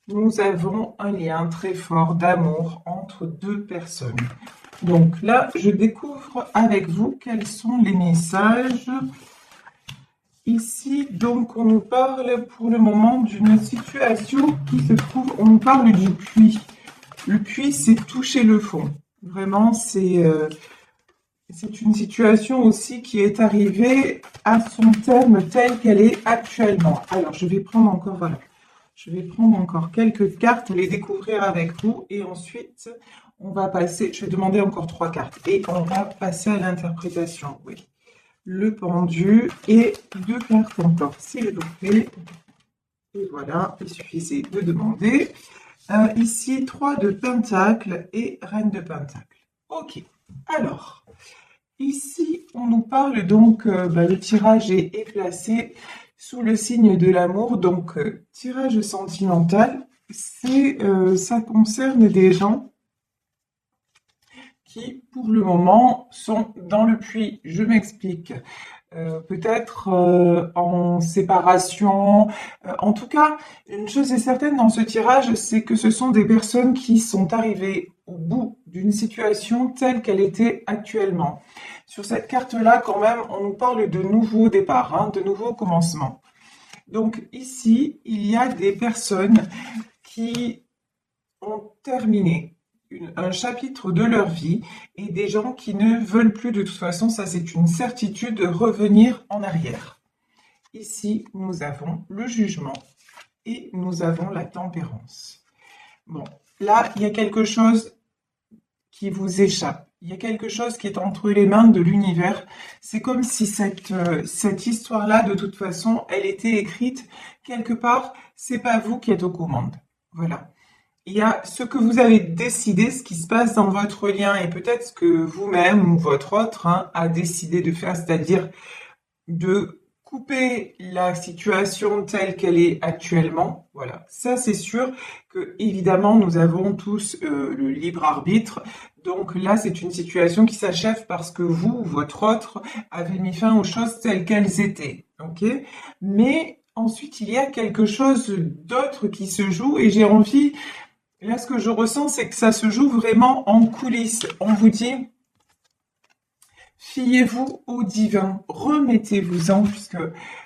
nous avons un lien très fort d'amour entre deux personnes. Donc là, je découvre avec vous quels sont les messages. Ici, donc, on nous parle pour le moment d'une situation qui se trouve, on nous parle du puits. Le puits, c'est toucher le fond. Vraiment, c'est une situation aussi qui est arrivée à son terme tel qu'elle est actuellement. Alors, je vais prendre encore, voilà. Je vais prendre encore quelques cartes, les découvrir avec vous et ensuite on va passer, je vais demander encore 3 cartes et on va passer à l'interprétation. Oui. Le pendu et 2 cartes encore, s'il vous plaît. Et voilà, il suffisait de demander. Ici, 3 de Pentacle et Reine de Pentacle. Ok, alors, ici, on nous parle donc, le tirage est placé sous le signe de l'amour, donc tirage sentimental, ça concerne des gens qui, pour le moment, sont dans le puits. Je m'explique. Peut-être en séparation. En tout cas, une chose est certaine dans ce tirage, c'est que ce sont des personnes qui sont arrivées au bout d'une situation telle qu'elle était actuellement. Sur cette carte-là, quand même, on nous parle de nouveaux départs, hein, de nouveaux commencements. Donc ici, il y a des personnes qui ont terminé un chapitre de leur vie et des gens qui ne veulent plus de toute façon, ça c'est une certitude, revenir en arrière. Ici, nous avons le jugement et nous avons la tempérance. Bon, là, il y a quelque chose qui vous échappe. Il y a quelque chose qui est entre les mains de l'univers. C'est comme si cette histoire-là, de toute façon, elle était écrite quelque part. C'est pas vous qui êtes aux commandes. Voilà. Il y a ce que vous avez décidé, ce qui se passe dans votre lien, et peut-être ce que vous-même ou votre autre a décidé de faire, c'est-à-dire de couper la situation telle qu'elle est actuellement. Voilà, ça c'est sûr que évidemment nous avons tous le libre arbitre. Donc là, c'est une situation qui s'achève parce que vous ou votre autre avez mis fin aux choses telles qu'elles étaient. Ok? Mais ensuite, il y a quelque chose d'autre qui se joue et j'ai envie. Là, ce que je ressens, c'est que ça se joue vraiment en coulisses. On vous dit, fiez-vous au divin, remettez-vous-en, puisque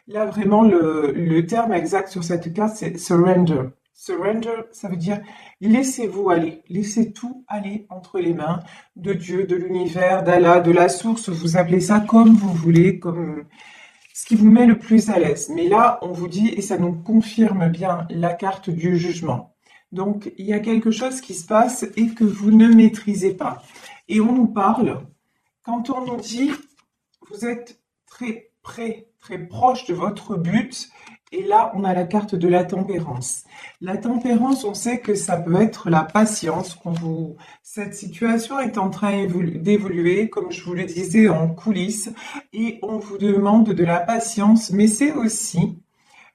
là, vraiment, le terme exact sur cette carte, c'est surrender. Surrender, ça veut dire laissez-vous aller, laissez tout aller entre les mains de Dieu, de l'univers, d'Allah, de la source, vous appelez ça comme vous voulez, comme ce qui vous met le plus à l'aise. Mais là, on vous dit, et ça nous confirme bien la carte du jugement. Donc, il y a quelque chose qui se passe et que vous ne maîtrisez pas. Et on nous parle, quand on nous dit, vous êtes très près, très proche de votre but, et là, on a la carte de la tempérance. La tempérance, on sait que ça peut être la patience. Cette situation est en train d'évoluer, comme je vous le disais, en coulisses, et on vous demande de la patience, mais c'est aussi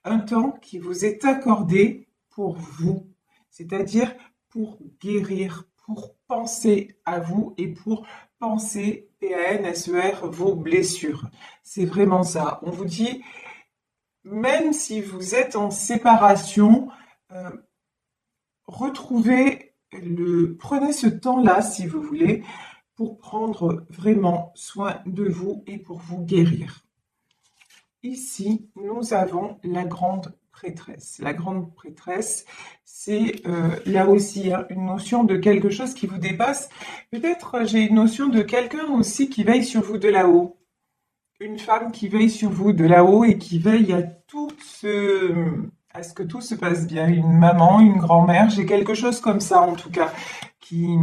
un temps qui vous est accordé pour vous, c'est-à-dire pour guérir, pour penser à vous et pour penser, P-A-N-S-E-R, vos blessures. C'est vraiment ça. On vous dit, même si vous êtes en séparation, euh, prenez ce temps-là, si vous voulez, pour prendre vraiment soin de vous et pour vous guérir. Ici, nous avons la grande prêtresse. La grande prêtresse, c'est là aussi une notion de quelque chose qui vous dépasse. Peut-être j'ai une notion de quelqu'un aussi qui veille sur vous de là-haut. Une femme qui veille sur vous de là-haut et qui veille à ce que tout se passe bien. Une maman, une grand-mère, j'ai quelque chose comme ça en tout cas qui,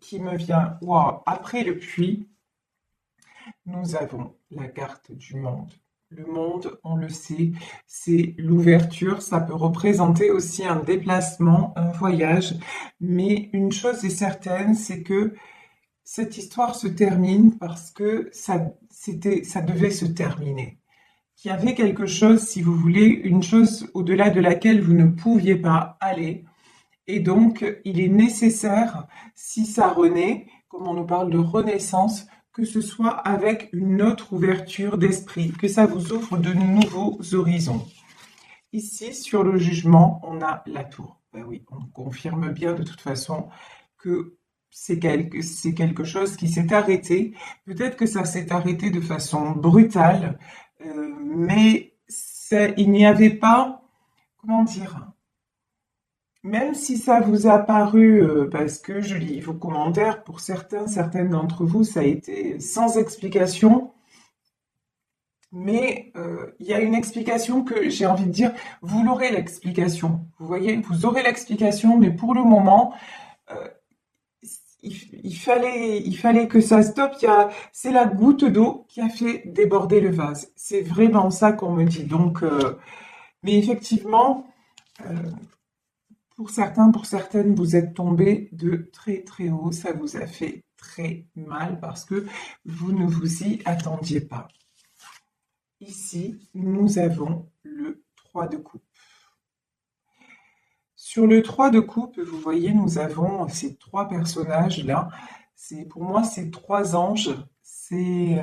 qui me vient. Wow. Après le puits, nous avons la carte du monde. Le monde, on le sait, c'est l'ouverture. Ça peut représenter aussi un déplacement, un voyage. Mais une chose est certaine, c'est que cette histoire se termine parce que ça devait se terminer. Qu'il y avait quelque chose, si vous voulez, une chose au-delà de laquelle vous ne pouviez pas aller. Et donc, il est nécessaire, si ça renaît, comme on nous parle de renaissance, que ce soit avec une autre ouverture d'esprit, que ça vous ouvre de nouveaux horizons. ici, sur le jugement, on a la tour. Ben oui, on confirme bien de toute façon que c'est quelque chose qui s'est arrêté. Peut-être que ça s'est arrêté de façon brutale, mais il n'y avait pas, comment dire, même si ça vous a paru, parce que je lis vos commentaires, pour certaines d'entre vous, ça a été sans explication. Mais il y a une explication que j'ai envie de dire, vous l'aurez l'explication. Vous voyez, vous aurez l'explication, mais pour le moment, euh, il fallait que ça stoppe. C'est la goutte d'eau qui a fait déborder le vase. C'est vraiment ça qu'on me dit. Donc, mais effectivement, euh, pour certains, pour certaines, vous êtes tombés de très très haut. Ça vous a fait très mal parce que vous ne vous y attendiez pas. Ici, nous avons le 3 de coupe. Sur le 3 de coupe, vous voyez, nous avons ces trois personnages-là. Pour moi, c'est trois anges. C'est,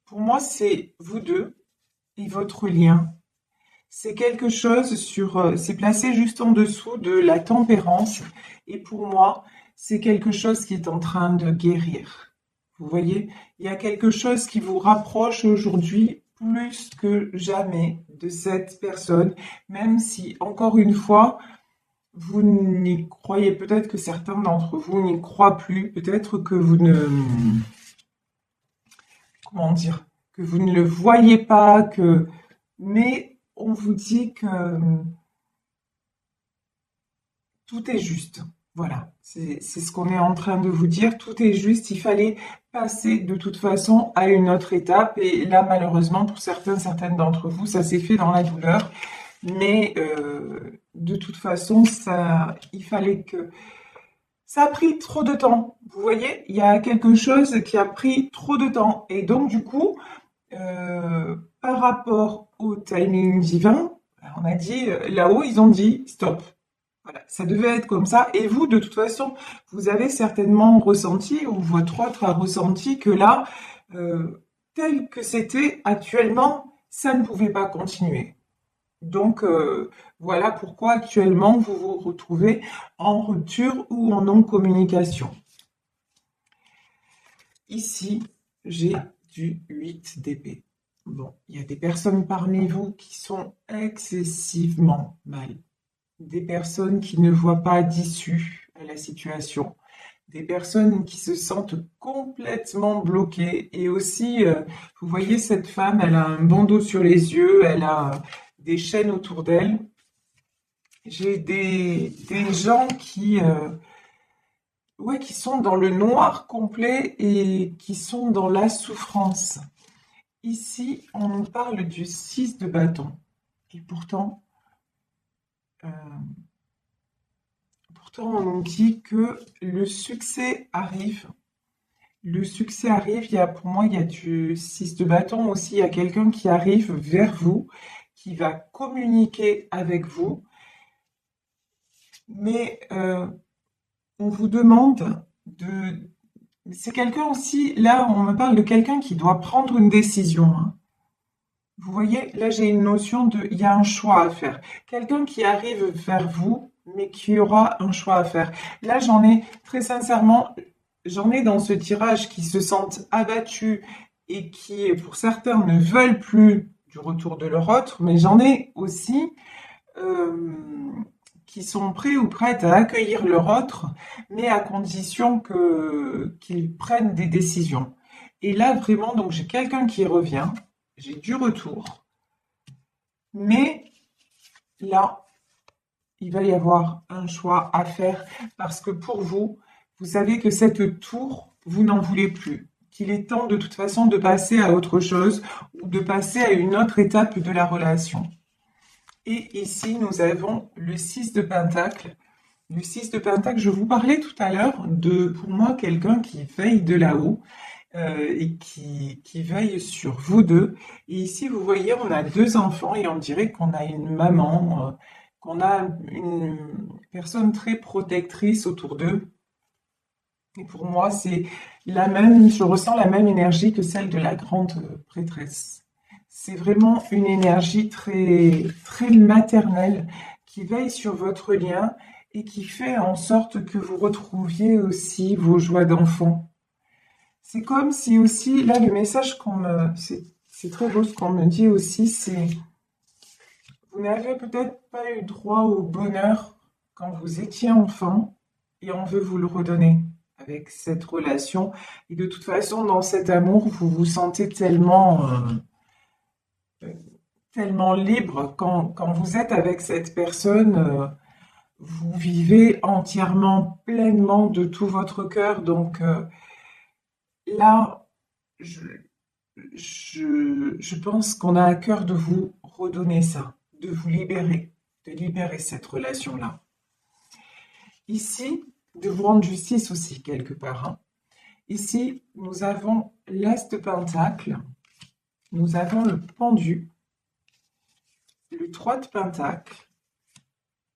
pour moi, c'est vous deux et votre lien. C'est quelque chose c'est placé juste en dessous de la tempérance. Et pour moi, c'est quelque chose qui est en train de guérir. Vous voyez, il y a quelque chose qui vous rapproche aujourd'hui plus que jamais de cette personne, même si, encore une fois, vous n'y croyez, peut-être que certains d'entre vous n'y croient plus, peut-être que vous ne, comment dire, que vous ne le voyez pas, mais on vous dit que tout est juste. Voilà, c'est ce qu'on est en train de vous dire. Tout est juste. Il fallait passer de toute façon à une autre étape. Et là, malheureusement, pour certaines d'entre vous, ça s'est fait dans la douleur. Mais de toute façon, il fallait que... Ça a pris trop de temps. Vous voyez, il y a quelque chose qui a pris trop de temps. Et donc, du coup, par rapport au timing divin, on a dit, là-haut, ils ont dit stop. Voilà, ça devait être comme ça. Et vous, de toute façon, vous avez certainement ressenti, ou votre autre a ressenti que là, tel que c'était actuellement, ça ne pouvait pas continuer. Donc, voilà pourquoi actuellement vous vous retrouvez en rupture ou en non-communication. Ici, j'ai du 8 d'épée. Bon, il y a des personnes parmi vous qui sont excessivement mal. Des personnes qui ne voient pas d'issue à la situation. Des personnes qui se sentent complètement bloquées. Et aussi, vous voyez, cette femme, elle a un bandeau sur les yeux, elle a des chaînes autour d'elle. J'ai des gens ouais, qui sont dans le noir complet et qui sont dans la souffrance. Ici, on nous parle du 6 de bâton. Et euh, pourtant, on nous dit que le succès arrive. Le succès arrive. Pour moi, il y a du 6 de bâton aussi. Il y a quelqu'un qui arrive vers vous, qui va communiquer avec vous. Mais on vous demande de... C'est quelqu'un aussi, là, on me parle de quelqu'un qui doit prendre une décision, hein. Vous voyez, là, j'ai une notion de... Il y a un choix à faire. Quelqu'un qui arrive vers vous, mais qui aura un choix à faire. Là, très sincèrement, j'en ai dans ce tirage qui se sentent abattus et qui, pour certains, ne veulent plus du retour de leur autre, mais j'en ai aussi euh, qui sont prêts ou prêtes à accueillir leur autre, mais à condition qu'ils prennent des décisions. Et là, vraiment, donc j'ai quelqu'un qui revient, j'ai du retour, mais là, il va y avoir un choix à faire parce que pour vous, vous savez que cette tour, vous n'en voulez plus, qu'il est temps de toute façon de passer à autre chose ou de passer à une autre étape de la relation. Et ici, nous avons le 6 de Pentacle. Le 6 de Pentacle, je vous parlais tout à l'heure de, pour moi, quelqu'un qui veille de là-haut et qui veille sur vous deux. Et ici, vous voyez, on a deux enfants et on dirait qu'on a une maman, qu'on a une personne très protectrice autour d'eux. Et pour moi, je ressens la même énergie que celle de la grande prêtresse. c'est vraiment une énergie très, très maternelle qui veille sur votre lien et qui fait en sorte que vous retrouviez aussi vos joies d'enfant. C'est comme si aussi, là, le message c'est très beau ce qu'on me dit aussi, c'est vous n'avez peut-être pas eu droit au bonheur quand vous étiez enfant et on veut vous le redonner avec cette relation. Et de toute façon, dans cet amour, vous vous sentez tellement libre quand vous êtes avec cette personne. Vous vivez entièrement, pleinement de tout votre cœur. Donc là, je, je pense qu'on a à cœur de vous redonner ça, de vous libérer, de libérer cette relation-là. Ici, de vous rendre justice aussi quelque part, hein. Ici, nous avons l'As de Pentacle, nous avons le Pendu, le 3 de Pentacle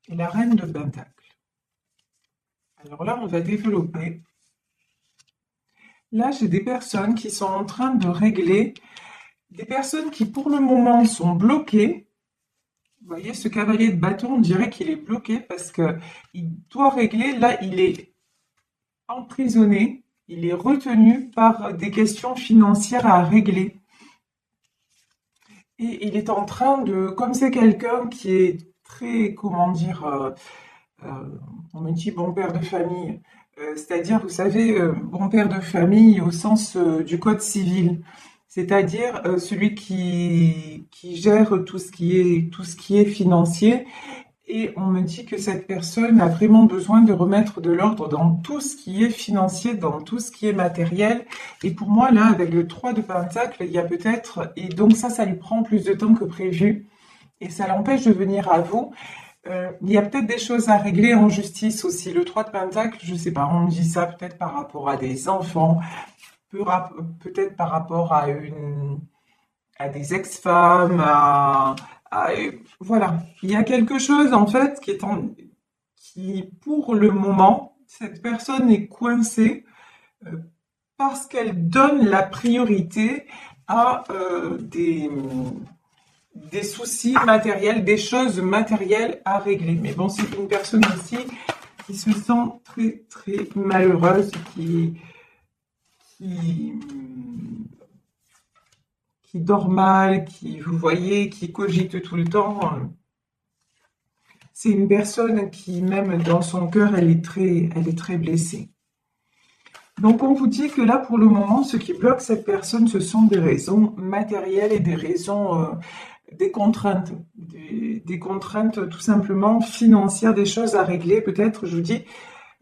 et la Reine de Pentacle. Alors là, on va développer. Là, j'ai des personnes qui sont en train de régler, des personnes qui pour le moment sont bloquées. Vous voyez, ce cavalier de bâton, on dirait qu'il est bloqué parce qu'il doit régler. Là, il est emprisonné, il est retenu par des questions financières à régler. Et il est en train de, comme c'est quelqu'un qui est très, comment dire, on me dit bon père de famille, c'est-à-dire, vous savez, bon père de famille au sens du code civil, c'est-à-dire celui qui gère tout ce qui est financier. Et on me dit que cette personne a vraiment besoin de remettre de l'ordre dans tout ce qui est financier, dans tout ce qui est matériel. Et pour moi, là, avec le 3 de Pentacle, il y a peut-être... Et donc ça lui prend plus de temps que prévu. Et ça l'empêche de venir à vous. Il y a peut-être des choses à régler en justice aussi. Le 3 de Pentacle, je sais pas, on me dit ça peut-être par rapport à des enfants, peut-être par rapport à des ex-femmes, voilà. Il y a quelque chose en fait qui pour le moment, cette personne est coincée euh, parce qu'elle donne la priorité à des soucis matériels, des choses matérielles à régler. Mais bon, c'est une personne aussi qui se sent très très malheureuse, qui, qui dort mal, qui, vous voyez, qui cogite tout le temps. C'est une personne qui, même dans son cœur, elle est très blessée. Donc, on vous dit que là, pour le moment, ce qui bloque cette personne, ce sont des raisons matérielles et des raisons, des contraintes, des contraintes tout simplement financières, des choses à régler, peut-être, je vous dis,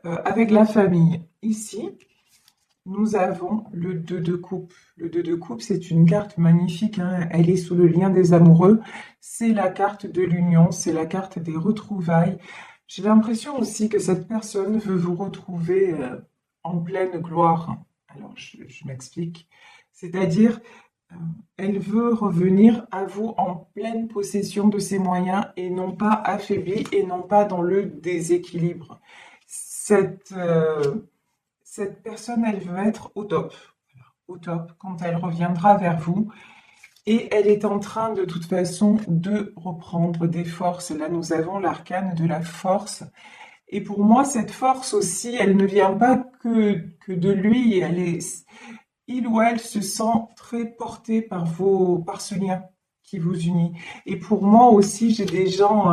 avec la famille. Ici, nous avons le 2 de coupe. Le 2 de coupe, c'est une carte magnifique, hein. Elle est sous le lien des amoureux. C'est la carte de l'union, c'est la carte des retrouvailles. J'ai l'impression aussi que cette personne veut vous retrouver en pleine gloire. Alors, je m'explique. C'est-à-dire, euh, elle veut revenir à vous en pleine possession de ses moyens et non pas affaiblie et non pas dans le déséquilibre. Cette personne, elle veut être au top, quand elle reviendra vers vous. Et elle est en train, de toute façon, de reprendre des forces. Là, nous avons l'arcane de la force. Et pour moi, cette force aussi, elle ne vient pas que de lui. Il ou elle se sent très porté par ce lien qui vous unit. Et pour moi aussi, j'ai des gens...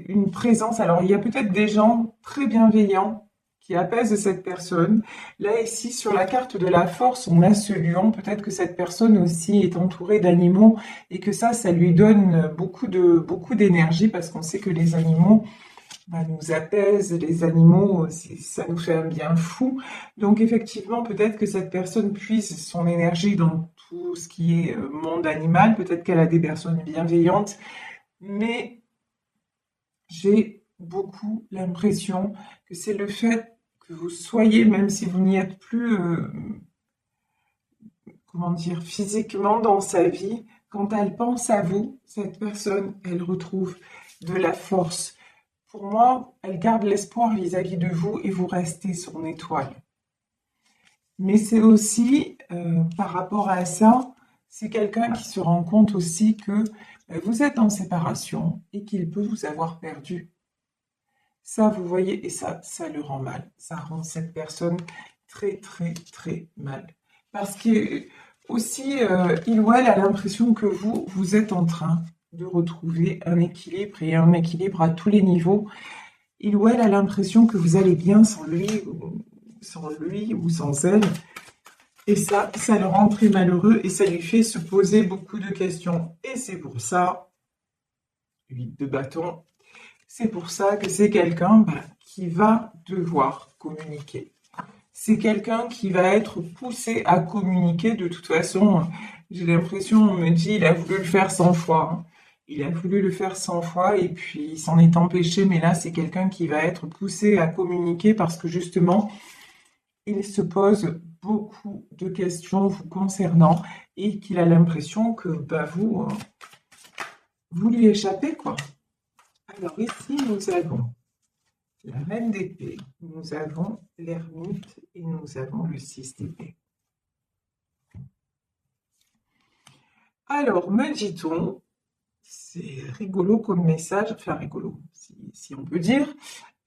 une présence. Alors, il y a peut-être des gens très bienveillants qui apaisent cette personne. Là, ici, sur la carte de la force, on a ce lion. Peut-être que cette personne aussi est entourée d'animaux et que ça lui donne beaucoup d'énergie parce qu'on sait que les animaux nous apaisent. Les animaux, ça nous fait un bien fou. Donc, effectivement, peut-être que cette personne puise son énergie dans tout ce qui est monde animal. Peut-être qu'elle a des personnes bienveillantes. Mais j'ai beaucoup l'impression que c'est le fait que vous soyez, même si vous n'y êtes plus, comment dire, physiquement dans sa vie, quand elle pense à vous, cette personne, elle retrouve de la force. Pour moi, elle garde l'espoir vis-à-vis de vous et vous restez son étoile. Mais c'est aussi, par rapport à ça, c'est quelqu'un qui se rend compte aussi que vous êtes en séparation et qu'il peut vous avoir perdu. Ça, vous voyez, et ça le rend mal. Ça rend cette personne très, très, très mal. Parce que aussi, il ou elle a l'impression que vous êtes en train de retrouver un équilibre et un équilibre à tous les niveaux. Il ou elle a l'impression que vous allez bien sans lui ou sans elle. Et ça le rend très malheureux et ça lui fait se poser beaucoup de questions. Et c'est pour ça, 8 de bâton, c'est pour ça que c'est quelqu'un qui va devoir communiquer. C'est quelqu'un qui va être poussé à communiquer. De toute façon, j'ai l'impression, on me dit, il a voulu le faire 100 fois, hein. Il a voulu le faire 100 fois et puis il s'en est empêché. Mais là, c'est quelqu'un qui va être poussé à communiquer parce que justement, il se pose beaucoup de questions vous concernant et qu'il a l'impression que vous lui échappez, quoi. Alors ici, nous avons la reine d'épée, nous avons l'ermite et nous avons le 6 d'épée. Alors, me dit-on, c'est rigolo comme message, enfin rigolo, si on peut dire.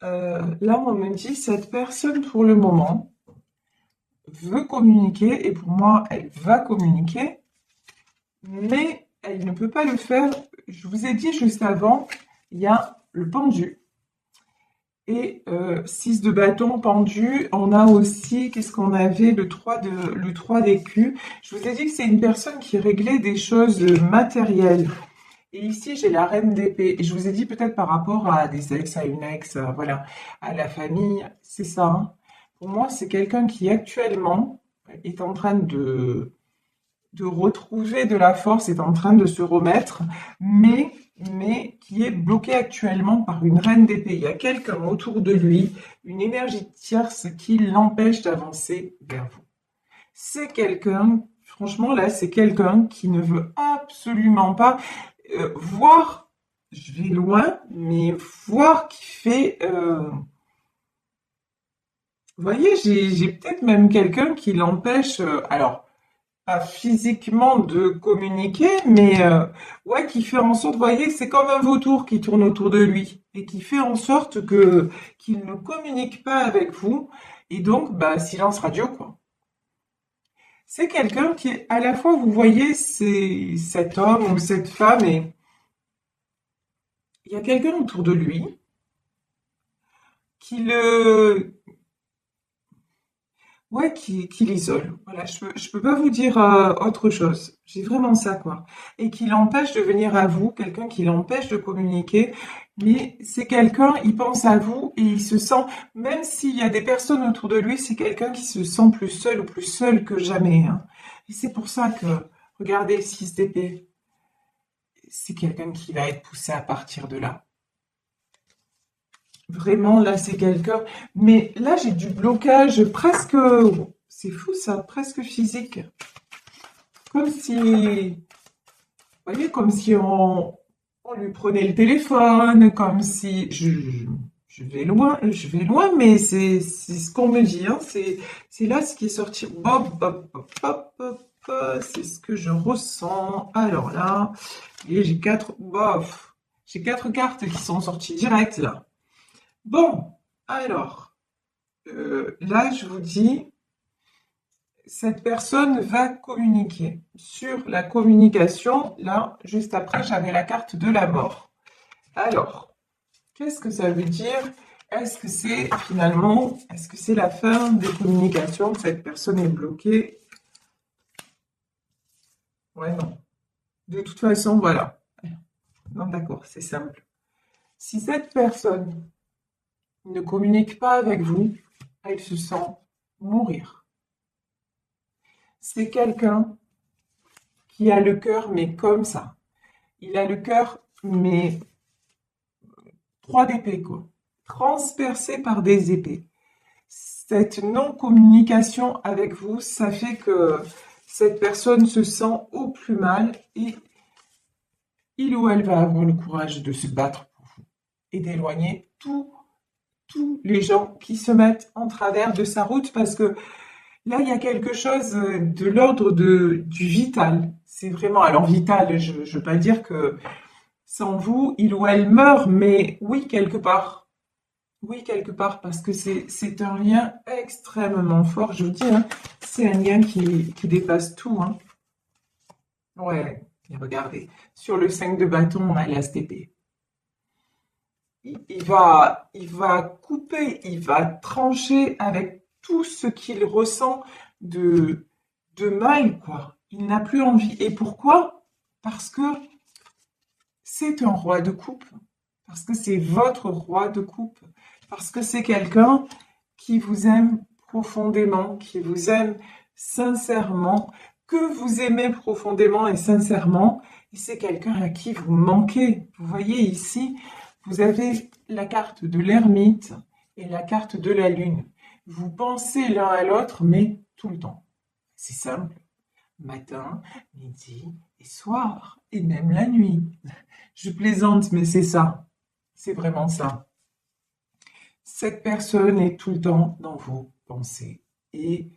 Là, on me dit, cette personne, pour le moment, veut communiquer, et pour moi, elle va communiquer, mais elle ne peut pas le faire. Je vous ai dit juste avant, il y a le pendu. Et 6 de bâton pendu, on a aussi, qu'est-ce qu'on avait, le 3 d'écu. Je vous ai dit que c'est une personne qui réglait des choses matérielles. Et ici, j'ai la reine d'épée. Et je vous ai dit peut-être par rapport à des ex, à une ex, voilà, à la famille, c'est ça, hein. Pour moi, c'est quelqu'un qui actuellement est en train de retrouver de la force, est en train de se remettre, mais qui est bloqué actuellement par une reine d'épée. Il y a quelqu'un autour de lui, une énergie tierce qui l'empêche d'avancer vers vous. C'est quelqu'un, franchement là, c'est quelqu'un qui ne veut absolument pas voir, je vais loin, mais voir qui fait... vous voyez, j'ai peut-être même quelqu'un qui l'empêche, alors pas physiquement de communiquer, mais ouais, qui fait en sorte, vous voyez, c'est comme un vautour qui tourne autour de lui et qui fait en sorte que qu'il ne communique pas avec vous et donc silence radio quoi. C'est quelqu'un qui est à la fois, vous voyez, c'est cet homme ou cette femme et il y a quelqu'un autour de lui qui le ouais, qui l'isole. Voilà, je peux pas vous dire autre chose. J'ai vraiment ça, quoi. Et qui l'empêche de venir à vous, quelqu'un qui l'empêche de communiquer. Mais c'est quelqu'un, il pense à vous et il se sent, même s'il y a des personnes autour de lui, c'est quelqu'un qui se sent plus seul ou plus seul que jamais, hein. Et c'est pour ça que, regardez le 6 d'épée, c'est quelqu'un qui va être poussé à partir de là. Vraiment, là, c'est quelqu'un. Mais là, j'ai du blocage presque. C'est fou ça, presque physique. Comme si. Vous voyez, comme si on lui prenait le téléphone, comme si. Je vais loin, mais c'est ce qu'on me dit, hein. C'est là ce qui est sorti. Hop, hop, hop, hop, hop, c'est ce que je ressens. Alors là, et j'ai quatre. Bof. J'ai quatre cartes qui sont sorties direct là. Bon, alors, là, je vous dis, cette personne va communiquer. Sur la communication, là, juste après, j'avais la carte de la mort. Alors, qu'est-ce que ça veut dire? Est-ce que c'est finalement, est-ce que c'est la fin des communications? Cette personne est bloquée? Ouais, non. De toute façon, voilà. Non, d'accord, c'est simple. Si cette personne ne communique pas avec vous, elle se sent mourir. C'est quelqu'un qui a le cœur, mais comme ça. Il a le cœur, mais 3 d'épée, quoi. Transpercé par des épées. Cette non-communication avec vous, ça fait que cette personne se sent au plus mal et il ou elle va avoir le courage de se battre pour vous et d'éloigner tous les gens qui se mettent en travers de sa route parce que Là, il y a quelque chose de l'ordre du vital. C'est vraiment, alors vital, je ne veux pas dire que sans vous, il ou elle meurt, mais oui, quelque part. Oui, quelque part, parce que c'est un lien extrêmement fort. Je vous dis, hein, c'est un lien qui dépasse tout. Hein. Ouais, et regardez, sur le 5 de bâton, on a l'ASTP. Il va couper, il va trancher avec tout ce qu'il ressent de, de mal, quoi. Il n'a plus envie. Et pourquoi? Parce que c'est un roi de coupe. Parce que c'est votre roi de coupe. Parce que c'est quelqu'un qui vous aime profondément, qui vous aime sincèrement, que vous aimez profondément et sincèrement. Et c'est quelqu'un à qui vous manquez. Vous voyez ici, vous avez la carte de l'ermite et la carte de la lune. Vous pensez l'un à l'autre, mais tout le temps. C'est simple. Matin, midi et soir, et même la nuit. Je plaisante, mais c'est ça. C'est vraiment ça. Cette personne est tout le temps dans vos pensées. Et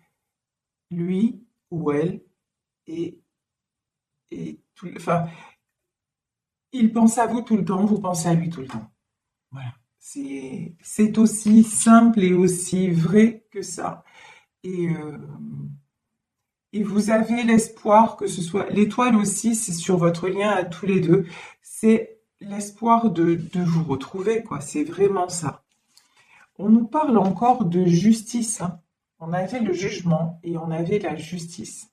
lui ou elle est tout, enfin, il pense à vous tout le temps, vous pensez à lui tout le temps. Voilà. C'est aussi simple et aussi vrai que ça. Et, euh, et vous avez l'espoir que ce soit... L'étoile aussi, c'est sur votre lien à tous les deux. C'est l'espoir de vous retrouver, quoi. C'est vraiment ça. On nous parle encore de justice. Hein. On avait le jugement et on avait la justice.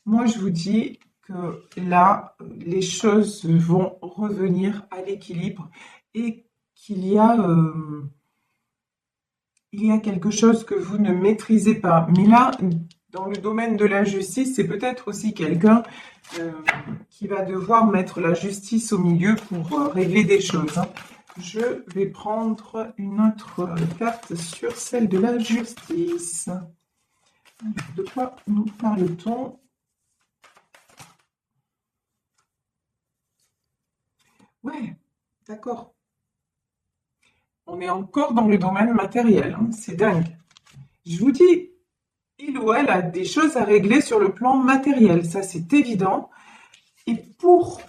Moi, je vous dis que là, les choses vont revenir à l'équilibre et qu'il il y a quelque chose que vous ne maîtrisez pas. Mais là, dans le domaine de la justice, c'est peut-être aussi quelqu'un qui va devoir mettre la justice au milieu pour régler des choses. Hein. Je vais prendre une autre carte sur celle de la justice. De quoi nous parle-t-on? Ouais, d'accord. On est encore dans le domaine matériel, hein, c'est dingue. Je vous dis, il ou elle a des choses à régler sur le plan matériel, ça c'est évident. Et pour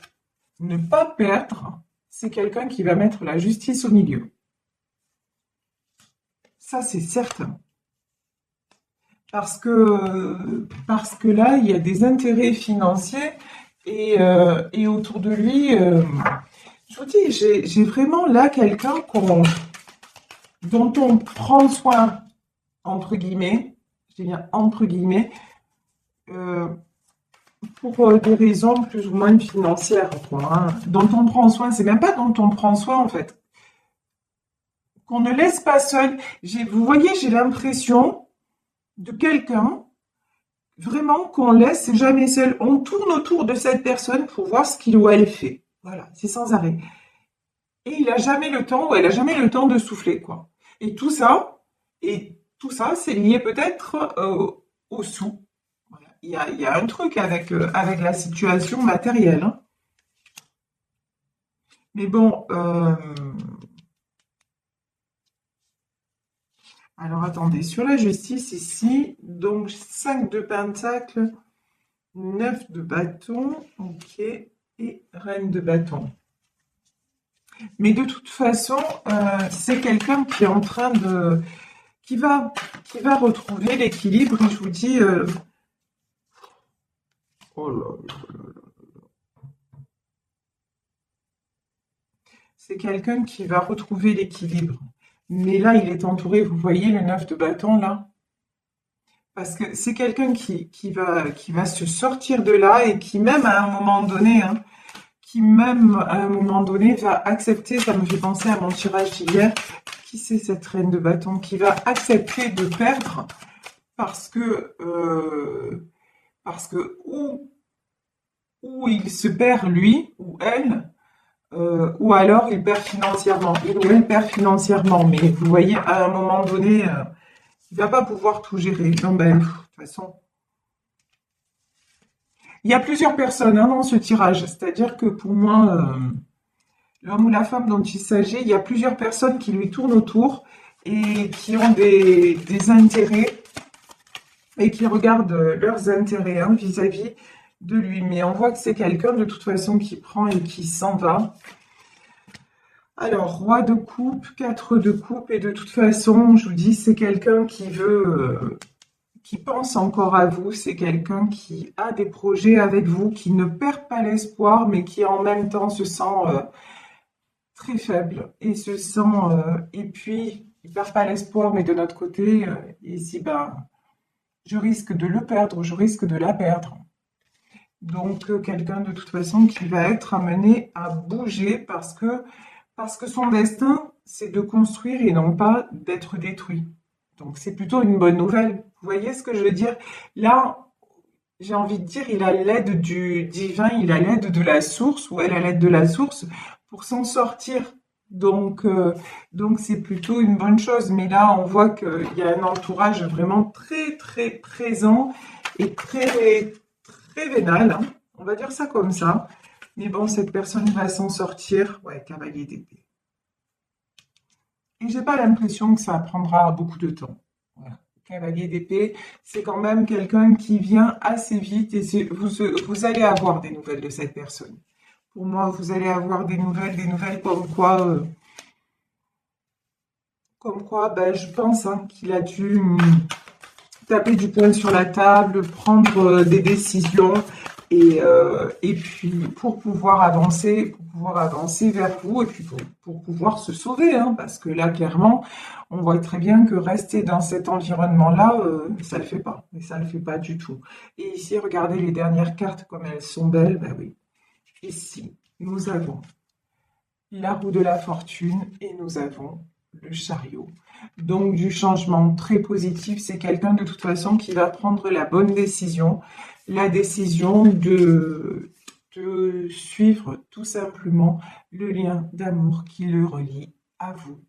ne pas perdre, c'est quelqu'un qui va mettre la justice au milieu. Ça c'est certain. Parce que là, il y a des intérêts financiers et autour de lui, je vous dis, j'ai vraiment là quelqu'un dont on prend soin, entre guillemets, je dis bien entre guillemets, euh, pour des raisons plus ou moins financières, quoi, hein. Dont on prend soin, c'est même pas dont on prend soin en fait. Qu'on ne laisse pas seul. Vous voyez, j'ai l'impression de quelqu'un, vraiment qu'on laisse jamais seul. On tourne autour de cette personne pour voir ce qu'il ou elle fait. Voilà, c'est sans arrêt. Et il a jamais le temps, ou elle a jamais le temps de souffler, quoi. Et tout ça, c'est lié peut-être au sous. Voilà. Il y a un truc avec la situation matérielle. Hein. Mais bon, alors attendez, sur la justice ici, donc 5 de pentacle, 9 de bâton, ok, et reine de bâton. Mais de toute façon, c'est quelqu'un qui est en train de... qui va retrouver l'équilibre, et je vous dis... oh là là là. C'est quelqu'un qui va retrouver l'équilibre. Mais là, il est entouré, vous voyez le 9 de bâton, là? Parce que c'est quelqu'un qui va se sortir de là et qui même à un moment donné, hein, va accepter, ça me fait penser à mon tirage d'hier, qui c'est cette reine de bâton, qui va accepter de perdre parce que ou il se perd lui ou elle, ou alors il perd financièrement, il ou elle perd financièrement, mais vous voyez, à un moment donné, il va pas pouvoir tout gérer. Non, ben, de toute façon, il y a plusieurs personnes hein, dans ce tirage, c'est-à-dire que pour moi, l'homme ou la femme dont il s'agit, il y a plusieurs personnes qui lui tournent autour et qui ont des intérêts et qui regardent leurs intérêts hein, vis-à-vis de lui. Mais on voit que c'est quelqu'un de toute façon qui prend et qui s'en va. Alors, roi de coupe, 4 de coupe, et de toute façon, je vous dis, c'est quelqu'un qui veut, qui pense encore à vous, c'est quelqu'un qui a des projets avec vous, qui ne perd pas l'espoir, mais qui en même temps se sent très faible et se sent, et puis il perd pas l'espoir, mais de notre côté, ici, ben, je risque de le perdre, je risque de la perdre. Donc, quelqu'un de toute façon qui va être amené à bouger parce que son destin, c'est de construire et non pas d'être détruit. Donc, c'est plutôt une bonne nouvelle. Vous voyez ce que je veux dire? Là, j'ai envie de dire, il a l'aide du divin, il a l'aide de la source, ou elle a l'aide de la source pour s'en sortir. Donc, donc c'est plutôt une bonne chose. Mais là, on voit qu'il y a un entourage vraiment très, très présent et très, très vénal, hein. On va dire ça comme ça. Mais bon, cette personne va s'en sortir. Ouais, cavalier d'épée. Et j'ai pas l'impression que ça prendra beaucoup de temps. Voilà. Cavalier d'épée, c'est quand même quelqu'un qui vient assez vite et vous allez avoir des nouvelles de cette personne. Pour moi, vous allez avoir des nouvelles comme quoi, ben, je pense hein, qu'il a dû taper du poing sur la table, prendre des décisions et puis pour pouvoir avancer vers vous et puis pour pouvoir se sauver, hein, parce que là clairement, on voit très bien que rester dans cet environnement-là, ça le fait pas, mais ça le fait pas du tout. Et ici, regardez les dernières cartes comme elles sont belles, ben oui. Ici, nous avons la roue de la fortune et nous avons le chariot. Donc du changement très positif, c'est quelqu'un de toute façon qui va prendre la bonne décision, la décision de suivre tout simplement le lien d'amour qui le relie à vous.